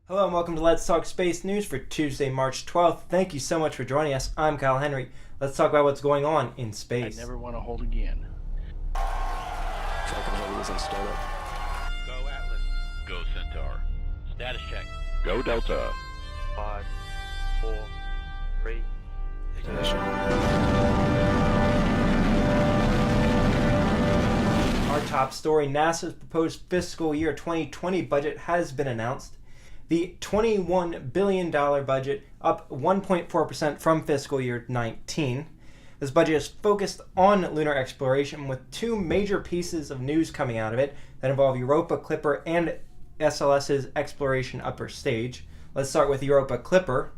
Hello and welcome to Let's Talk Space News for Tuesday, March 12th. Thank you so much for joining us. I'm Kyle Henry. Let's talk about what's going on in space. I never want to hold again. Falcon Heavy is in startup. Go Atlas. Go Centaur. Status check. Go Delta. 5, 4, 3. Ignition. Our top story, NASA's proposed fiscal year 2020 budget has been announced. The $21 billion budget, up 1.4% from fiscal year 19. This budget is focused on lunar exploration with two major pieces of news coming out of it that involve Europa Clipper and SLS's exploration upper stage. Let's start with Europa Clipper.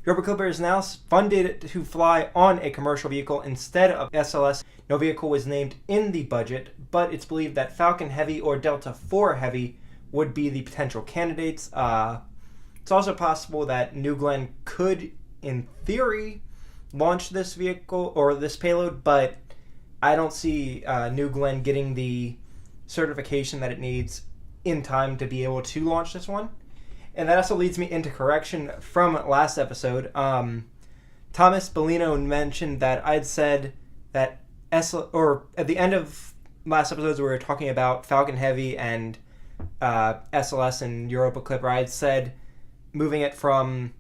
Europa Clipper is now funded to fly on a commercial vehicle instead of SLS. No vehicle was named in the budget, but it's believed that Falcon Heavy or Delta IV Heavy would be the potential candidates. It's also possible that New Glenn could, in theory, launch this vehicle or this payload, but I don't see New Glenn getting the certification that it needs in time to be able to launch this one. And that also leads me into correction from last episode. Thomas Bellino mentioned that I'd said that at the end of last episodes we were talking about Falcon Heavy and SLS and Europa Clipper. I had said moving it from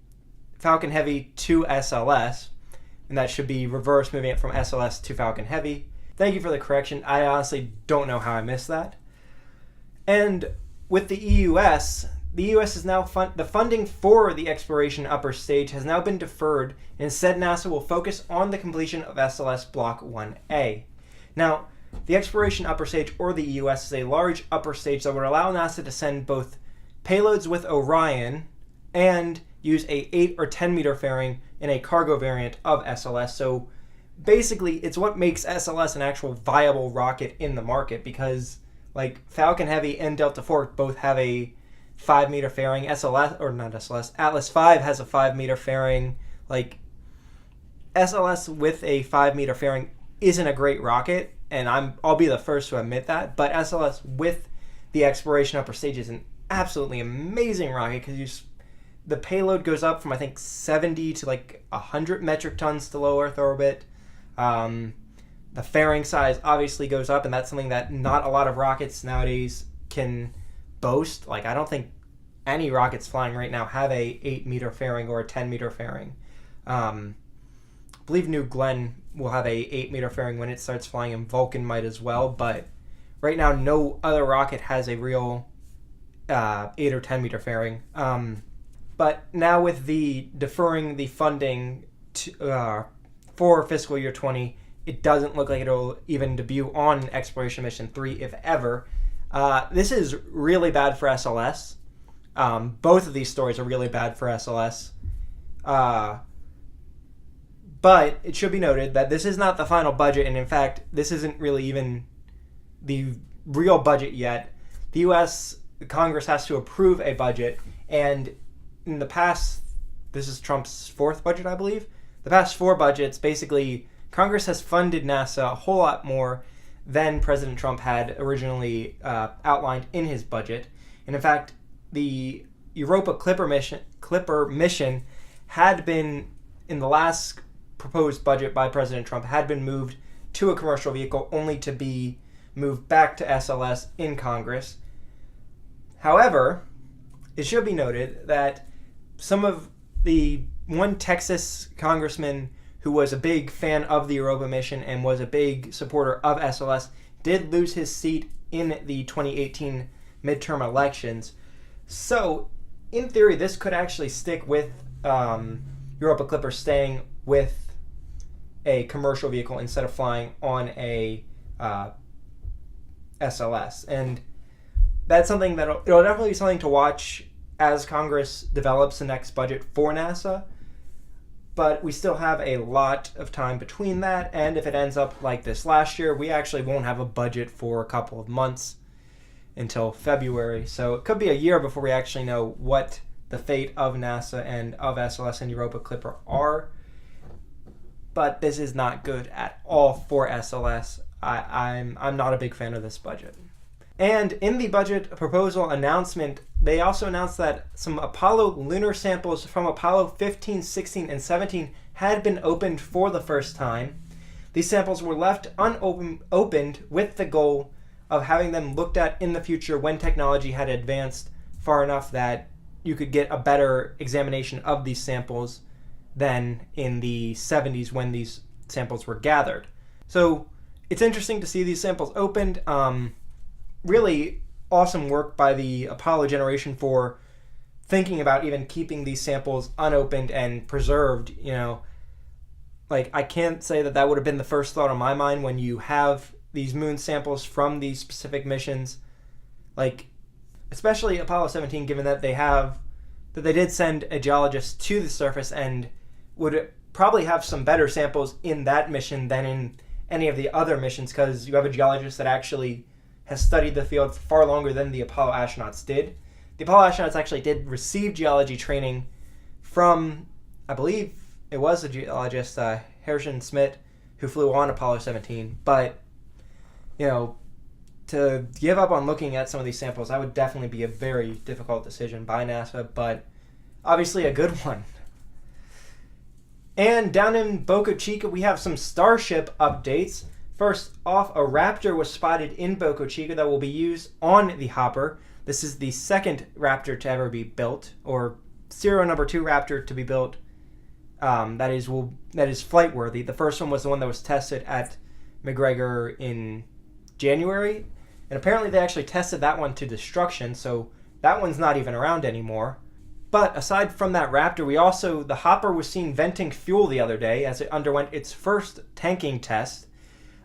Falcon Heavy to SLS, and that should be reverse, moving it from SLS to Falcon Heavy. Thank you for the correction. I honestly don't know how I missed that. And with the EUS is now the funding for the exploration upper stage has now been deferred, and instead NASA will focus on the completion of SLS Block 1A. Now, the exploration upper stage, or the EUS, is a large upper stage that would allow NASA to send both payloads with Orion and use a 8 or 10 meter fairing in a cargo variant of SLS. So basically, it's what makes SLS an actual viable rocket in the market, because like Falcon Heavy and Delta IV both have a 5 meter fairing. Atlas V has a 5 meter fairing. Like SLS with a 5 meter fairing isn't a great rocket, and I'll be the first to admit that, but SLS with the exploration upper stage is an absolutely amazing rocket, because the payload goes up from I think 70 to like 100 metric tons to low Earth orbit. The fairing size obviously goes up, and that's something that not a lot of rockets nowadays can boast. Like I don't think any rockets flying right now have a 8 meter fairing or a 10 meter fairing. I believe New Glenn will have a 8 meter fairing when it starts flying, and Vulcan might as well, but right now no other rocket has a real 8 or 10 meter fairing. But now with the deferring the funding for fiscal year 20, it doesn't look like it'll even debut on Exploration Mission 3, if ever. This is really bad for SLS. Both of these stories are really bad for SLS. But it should be noted that this is not the final budget, and in fact, this isn't really even the real budget yet. The U.S. Congress has to approve a budget, and in the past, this is Trump's fourth budget, I believe. The past four budgets, basically, Congress has funded NASA a whole lot more than President Trump had originally outlined in his budget. And in fact, the Europa Clipper mission had been, in the last proposed budget by President Trump, had been moved to a commercial vehicle, only to be moved back to SLS in Congress. However, it should be noted that one Texas congressman who was a big fan of the Europa mission and was a big supporter of SLS did lose his seat in the 2018 midterm elections. So, in theory, this could actually stick with Europa Clipper staying with a commercial vehicle instead of flying on a SLS. And that's something it'll definitely be something to watch as Congress develops the next budget for NASA. But we still have a lot of time between that, and if it ends up like this last year, we actually won't have a budget for a couple of months until February. So it could be a year before we actually know what the fate of NASA and of SLS and Europa Clipper are. But this is not good at all for SLS. I'm not a big fan of this budget. And in the budget proposal announcement, they also announced that some Apollo lunar samples from Apollo 15, 16, and 17 had been opened for the first time. These samples were left unopened with the goal of having them looked at in the future when technology had advanced far enough that you could get a better examination of these samples than in the 70s when these samples were gathered. So it's interesting to see these samples opened. Really awesome work by the Apollo generation for thinking about even keeping these samples unopened and preserved. Like, I can't say that would have been the first thought on my mind when you have these moon samples from these specific missions. Like, especially Apollo 17, given that they did send a geologist to the surface and would probably have some better samples in that mission than in any of the other missions, because you have a geologist that actually has studied the field far longer than the Apollo astronauts did. The Apollo astronauts actually did receive geology training from, I believe it was a geologist, Harrison Smith, who flew on Apollo 17. But, to give up on looking at some of these samples, that would definitely be a very difficult decision by NASA, but obviously a good one. And down in Boca Chica, we have some Starship updates. First off, a Raptor was spotted in Boca Chica that will be used on the Hopper. This is the second Raptor to ever be built, or serial number 2 Raptor to be built that is flight worthy. The first one was the one that was tested at McGregor in January, and apparently they actually tested that one to destruction, so that one's not even around anymore. But aside from that Raptor, the Hopper was seen venting fuel the other day as it underwent its first tanking test.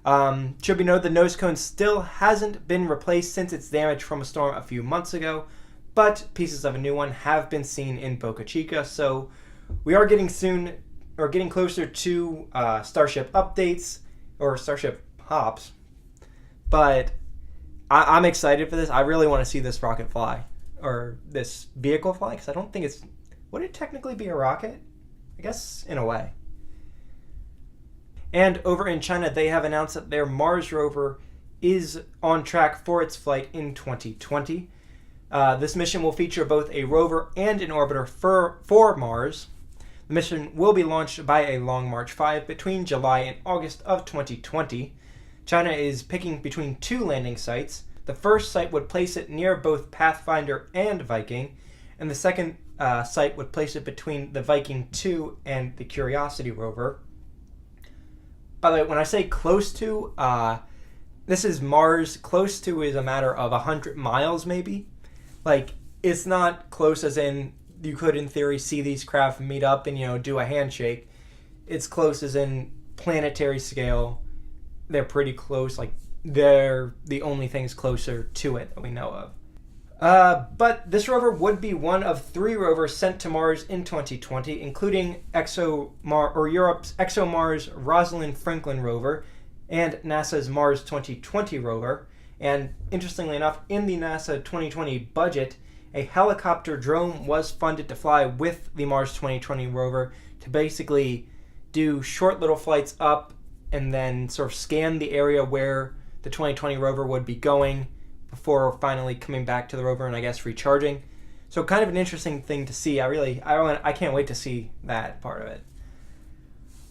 Should be noted the nose cone still hasn't been replaced since its damage from a storm a few months ago, but pieces of a new one have been seen in Boca Chica, so we are getting closer to Starship updates, or Starship hops, but I'm excited for this. I really want to see this rocket fly, or this vehicle fly, because I don't think would it technically be a rocket? I guess in a way. And over in China, they have announced that their Mars rover is on track for its flight in 2020. This mission will feature both a rover and an orbiter for Mars. The mission will be launched by a Long March 5 between July and August of 2020. China is picking between 2 landing sites. The first site would place it near both Pathfinder and Viking, and the second site would place it between the Viking 2 and the Curiosity rover. By the way, when I say close to, this is Mars. Close to is a matter of 100 miles, maybe. Like, it's not close as in you could, in theory, see these craft meet up and, do a handshake. It's close as in planetary scale. They're pretty close. Like, they're the only things closer to it that we know of. But this rover would be one of 3 rovers sent to Mars in 2020, including Europe's ExoMars Rosalind Franklin rover and NASA's Mars 2020 rover. And interestingly enough, in the NASA 2020 budget, a helicopter drone was funded to fly with the Mars 2020 rover to basically do short little flights up and then sort of scan the area where the 2020 rover would be going before finally coming back to the rover and I guess recharging. So kind of an interesting thing to see. I can't wait to see that part of it.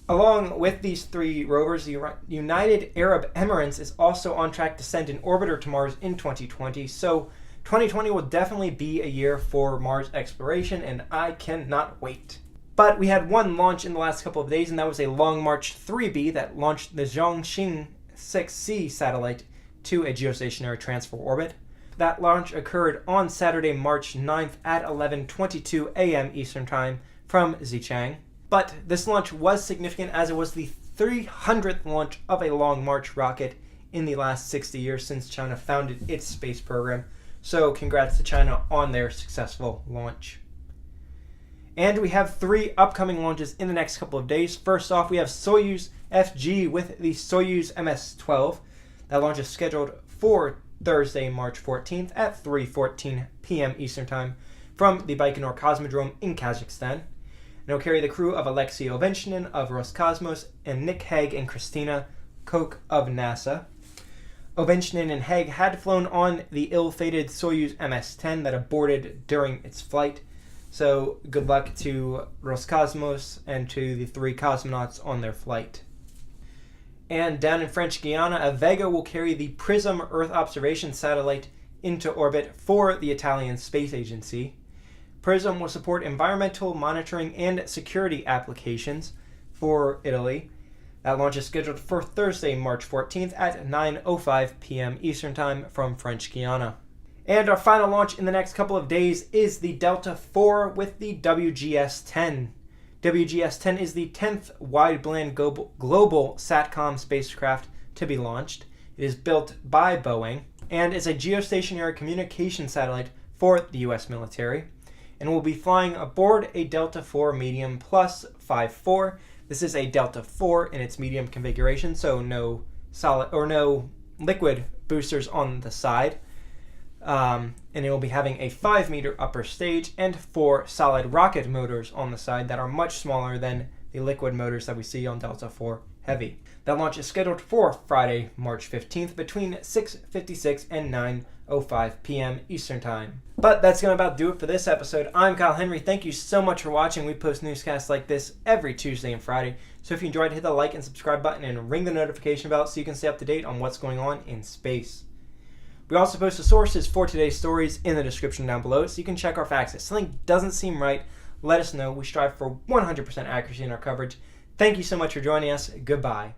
Along with these 3 rovers, the United Arab Emirates is also on track to send an orbiter to Mars in 2020. So 2020 will definitely be a year for Mars exploration, and I cannot wait. But we had one launch in the last couple of days, and that was a Long March 3B that launched the Zhongxing 6C satellite to a geostationary transfer orbit. That launch occurred on Saturday, March 9th at 11:22 a.m. Eastern Time from Xichang. But this launch was significant as it was the 300th launch of a Long March rocket in the last 60 years since China founded its space program. So congrats to China on their successful launch. And we have 3 upcoming launches in the next couple of days. First off, we have Soyuz FG with the Soyuz MS-12. That launch is scheduled for Thursday, March 14th at 3:14 p.m. Eastern Time from the Baikonur Cosmodrome in Kazakhstan. And it'll carry the crew of Alexei Ovechkin of Roscosmos and Nick Hague and Christina Koch of NASA. Ovechkin and Haig had flown on the ill-fated Soyuz MS-10 that aborted during its flight. So good luck to Roscosmos and to the 3 cosmonauts on their flight. And down in French Guiana, a Vega will carry the PRISM Earth observation satellite into orbit for the Italian Space Agency. PRISM will support environmental monitoring and security applications for Italy. That launch is scheduled for Thursday, March 14th at 9:05 p.m. Eastern Time from French Guiana. And our final launch in the next couple of days is the Delta IV with the WGS-10. WGS-10 is the 10th wideband global SATCOM spacecraft to be launched. It is built by Boeing and is a geostationary communication satellite for the U.S. military, and will be flying aboard a Delta IV Medium Plus 5.4. This is a Delta IV in its medium configuration, so no solid or no liquid boosters on the side. And it will be having a 5-meter upper stage and 4 solid rocket motors on the side that are much smaller than the liquid motors that we see on Delta IV Heavy. That launch is scheduled for Friday, March 15th between 6:56 and 9:05 p.m. Eastern Time. But that's going to about do it for this episode. I'm Kyle Henry. Thank you so much for watching. We post newscasts like this every Tuesday and Friday. So if you enjoyed, hit the like and subscribe button and ring the notification bell so you can stay up to date on what's going on in space. We also post the sources for today's stories in the description down below, so you can check our facts. If something doesn't seem right, let us know. We strive for 100% accuracy in our coverage. Thank you so much for joining us. Goodbye.